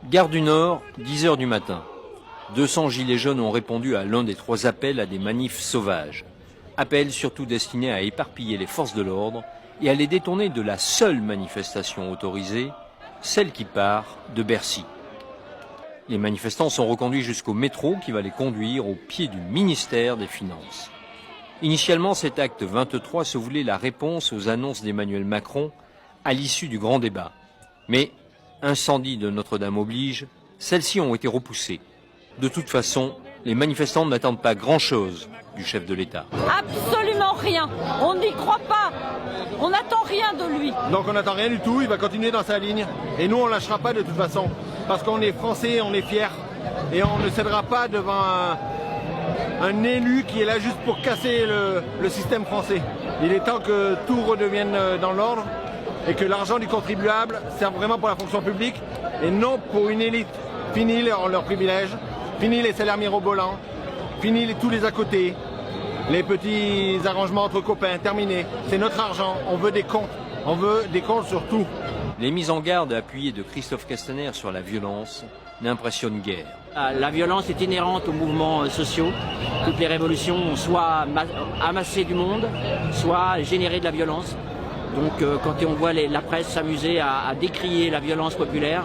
Gare du Nord, 10 h du matin. 200 gilets jaunes ont répondu à l'un des 3 appels à des manifs sauvages. Appels surtout destinés à éparpiller les forces de l'ordre et à les détourner de la seule manifestation autorisée, celle qui part de Bercy. Les manifestants sont reconduits jusqu'au métro qui va les conduire au pied du ministère des Finances. Initialement, cet acte 23 se voulait la réponse aux annonces d'Emmanuel Macron à l'issue du grand débat. Mais, incendie de Notre-Dame oblige, celles-ci ont été repoussées. De toute façon, les manifestants n'attendent pas grand-chose du chef de l'État. Absolument rien. On n'y croit pas. On n'attend rien de lui. Donc on n'attend rien du tout, il va continuer dans sa ligne. Et nous, on ne lâchera pas de toute façon. Parce qu'on est français, on est fiers. Et on ne cédera pas devant un élu qui est là juste pour casser le système français. Il est temps que tout redevienne dans l'ordre et que l'argent du contribuable serve vraiment pour la fonction publique et non pour une élite. Fini leurs privilèges, fini les salaires mirobolants, fini tous les à côté, les petits arrangements entre copains, terminé. C'est notre argent, on veut des comptes sur tout. Les mises en garde appuyées de Christophe Castaner sur la violence n'impressionnent guère. La violence est inhérente aux mouvements sociaux. Toutes les révolutions ont soit amassé du monde, soit généré de la violence. Donc quand on voit la presse s'amuser à décrier la violence populaire,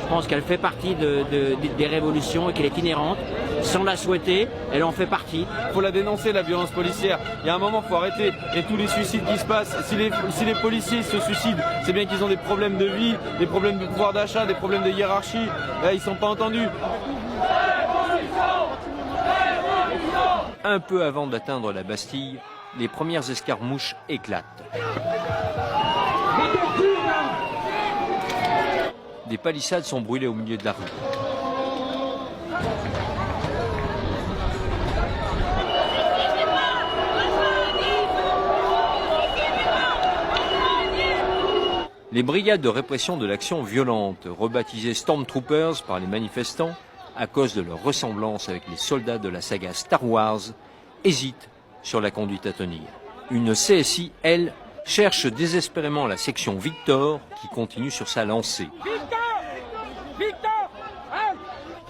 je pense qu'elle fait partie des révolutions et qu'elle est inhérente. Sans la souhaiter, elle en fait partie. Il faut la dénoncer, la violence policière. Il y a un moment, il faut arrêter. Et tous les suicides qui se passent, si les policiers se suicident, c'est bien qu'ils ont des problèmes de vie, des problèmes de pouvoir d'achat, des problèmes de hiérarchie. Là, ils ne sont pas entendus. Un peu avant d'atteindre la Bastille, les premières escarmouches éclatent. Des palissades sont brûlées au milieu de la rue. Les brigades de répression de l'action violente, rebaptisées Stormtroopers par les manifestants à cause de leur ressemblance avec les soldats de la saga Star Wars, hésitent sur la conduite à tenir. Une CSI, elle, cherche désespérément la section Victor qui continue sur sa lancée.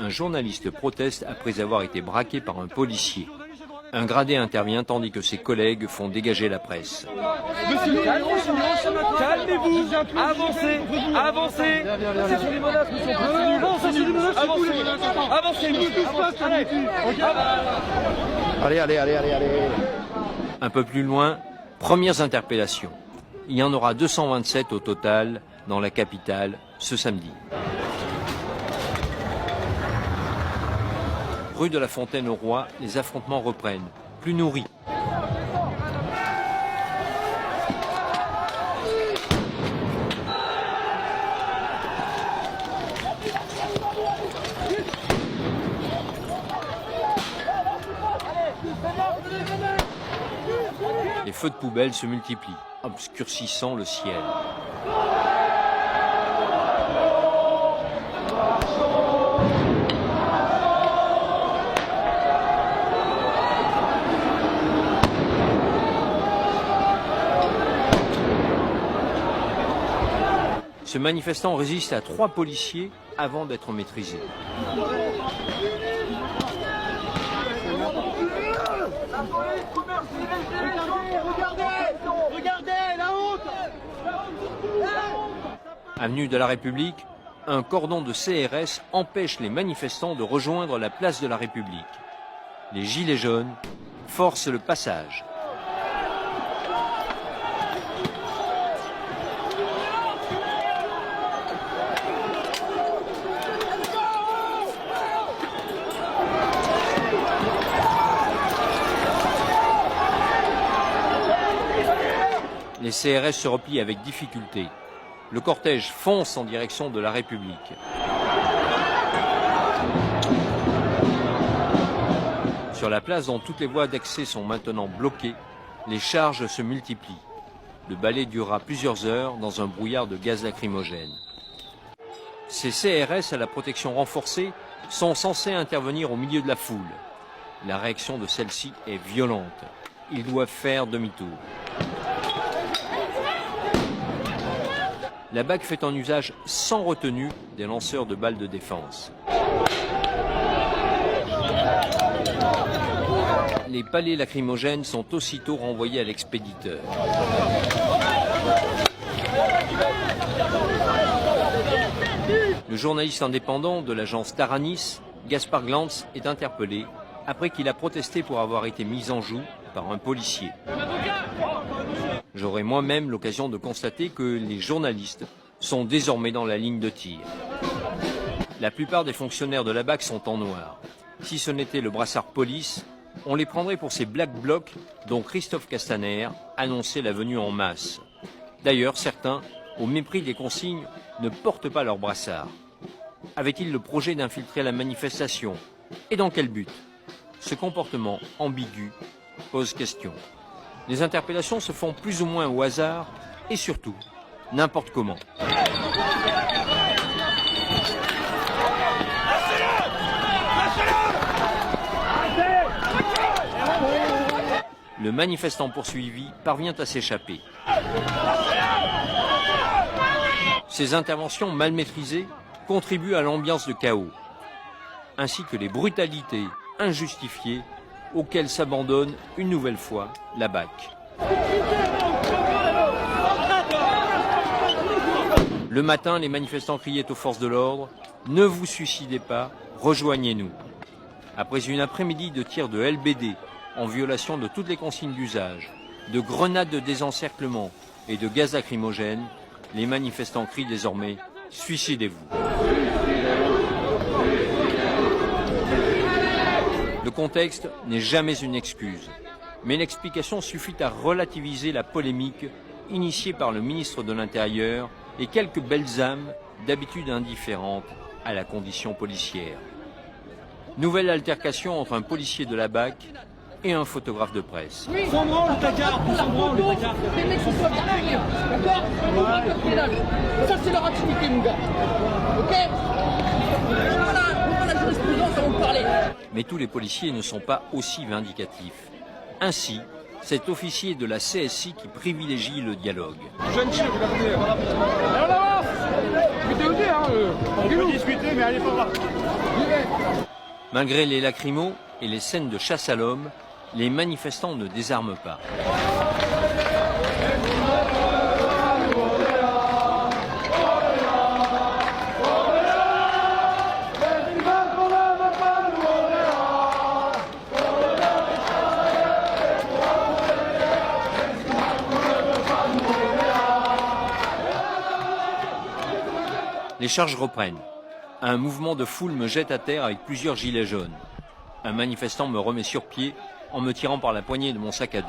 Un journaliste proteste après avoir été braqué par un policier. Un gradé intervient tandis que ses collègues font dégager la presse. Monsieur, calmez-vous, avancez, avancez. C'est sur les menaces, monsieur. Avancez, Allez. Un peu plus loin, premières interpellations. Il y en aura 227 au total dans la capitale ce samedi. Rue de la Fontaine au Roi, les affrontements reprennent, plus nourris. Les feux de poubelle se multiplient, obscurcissant le ciel. Ce manifestant résiste à 3 policiers avant d'être maîtrisé. Regardez, la honte! Avenue de la République, un cordon de CRS empêche les manifestants de rejoindre la place de la République. Les gilets jaunes forcent le passage. Les CRS se replient avec difficulté. Le cortège fonce en direction de la République. Sur la place dont toutes les voies d'accès sont maintenant bloquées, les charges se multiplient. Le balai durera plusieurs heures dans un brouillard de gaz lacrymogène. Ces CRS à la protection renforcée sont censés intervenir au milieu de la foule. La réaction de celle-ci est violente. Ils doivent faire demi-tour. la BAC fait un usage sans retenue des lanceurs de balles de défense. Les palets lacrymogènes sont aussitôt renvoyés à l'expéditeur. Le journaliste indépendant de l'agence Taranis, Gaspard Glantz, est interpellé après qu'il a protesté pour avoir été mis en joue par un policier. J'aurai moi-même l'occasion de constater que les journalistes sont désormais dans la ligne de tir. La plupart des fonctionnaires de la BAC sont en noir. Si ce n'était le brassard police, on les prendrait pour ces Black Blocs dont Christophe Castaner annonçait la venue en masse. D'ailleurs, certains, au mépris des consignes, ne portent pas leur brassard. Avait-il le projet d'infiltrer la manifestation? Et dans quel but? Ce comportement ambigu pose question. Les interpellations se font plus ou moins au hasard et surtout, n'importe comment. Le manifestant poursuivi parvient à s'échapper. Ces interventions mal maîtrisées contribuent à l'ambiance de chaos, ainsi que les brutalités injustifiées auxquelles s'abandonne une nouvelle fois la BAC. Le matin, les manifestants criaient aux forces de l'ordre « Ne vous suicidez pas, rejoignez-nous ». Après une après-midi de tirs de LBD en violation de toutes les consignes d'usage, de grenades de désencerclement et de gaz lacrymogène, les manifestants crient désormais « Suicidez-vous ». Le contexte n'est jamais une excuse, mais l'explication suffit à relativiser la polémique initiée par le ministre de l'Intérieur et quelques belles âmes d'habitude indifférentes à la condition policière. Nouvelle altercation entre un policier de la BAC et un photographe de presse. Oui. Sans branle le placard, sans branle le placard. Les mecs sont pas derrière, d'accord? Ça c'est leur activité mon gars. Ok? Voilà la jurisprudence, on va en parler. Mais tous les policiers ne sont pas aussi vindicatifs. Ainsi, cet officier de la CSI qui privilégie le dialogue. Jeune chien, regardez. On avance. On peut discuter, mais allez pas là. Malgré les lacrymos et les scènes de chasse à l'homme, les manifestants ne désarment pas. Les charges reprennent. Un mouvement de foule me jette à terre avec plusieurs gilets jaunes. Un manifestant me remet sur pied en me tirant par la poignée de mon sac à dos.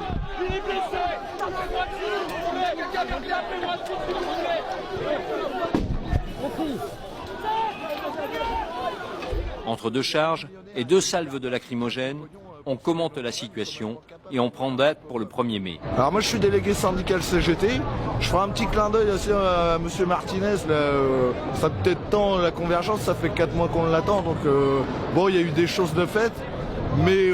Entre deux charges et deux salves de lacrymogène, on commente la situation et on prend date pour le 1er mai. Alors moi je suis délégué syndical CGT, je ferai un petit clin d'œil aussi à monsieur Martinez, ça peut-être temps la convergence, ça fait 4 mois qu'on l'attend, donc bon il y a eu des choses de fait, mais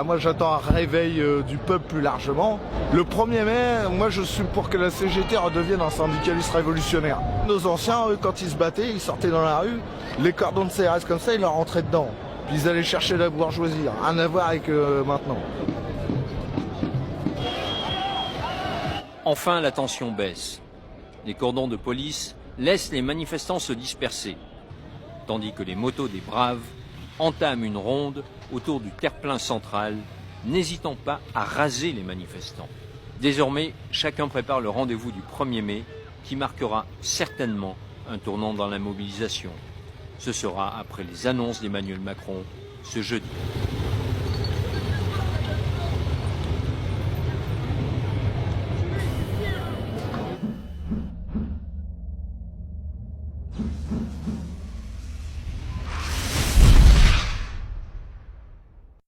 moi j'attends un réveil du peuple plus largement. Le 1er mai, moi je suis pour que la CGT redevienne un syndicaliste révolutionnaire. Nos anciens, eux, quand ils se battaient, ils sortaient dans la rue, les cordons de CRS comme ça, ils leur rentraient dedans. Puis ils allaient chercher la bourgeoisie, rien à voir avec maintenant. Enfin, la tension baisse. Les cordons de police laissent les manifestants se disperser, tandis que les motos des braves entament une ronde autour du terre-plein central, n'hésitant pas à raser les manifestants. Désormais, chacun prépare le rendez-vous du 1er mai, qui marquera certainement un tournant dans la mobilisation. Ce sera après les annonces d'Emmanuel Macron ce jeudi.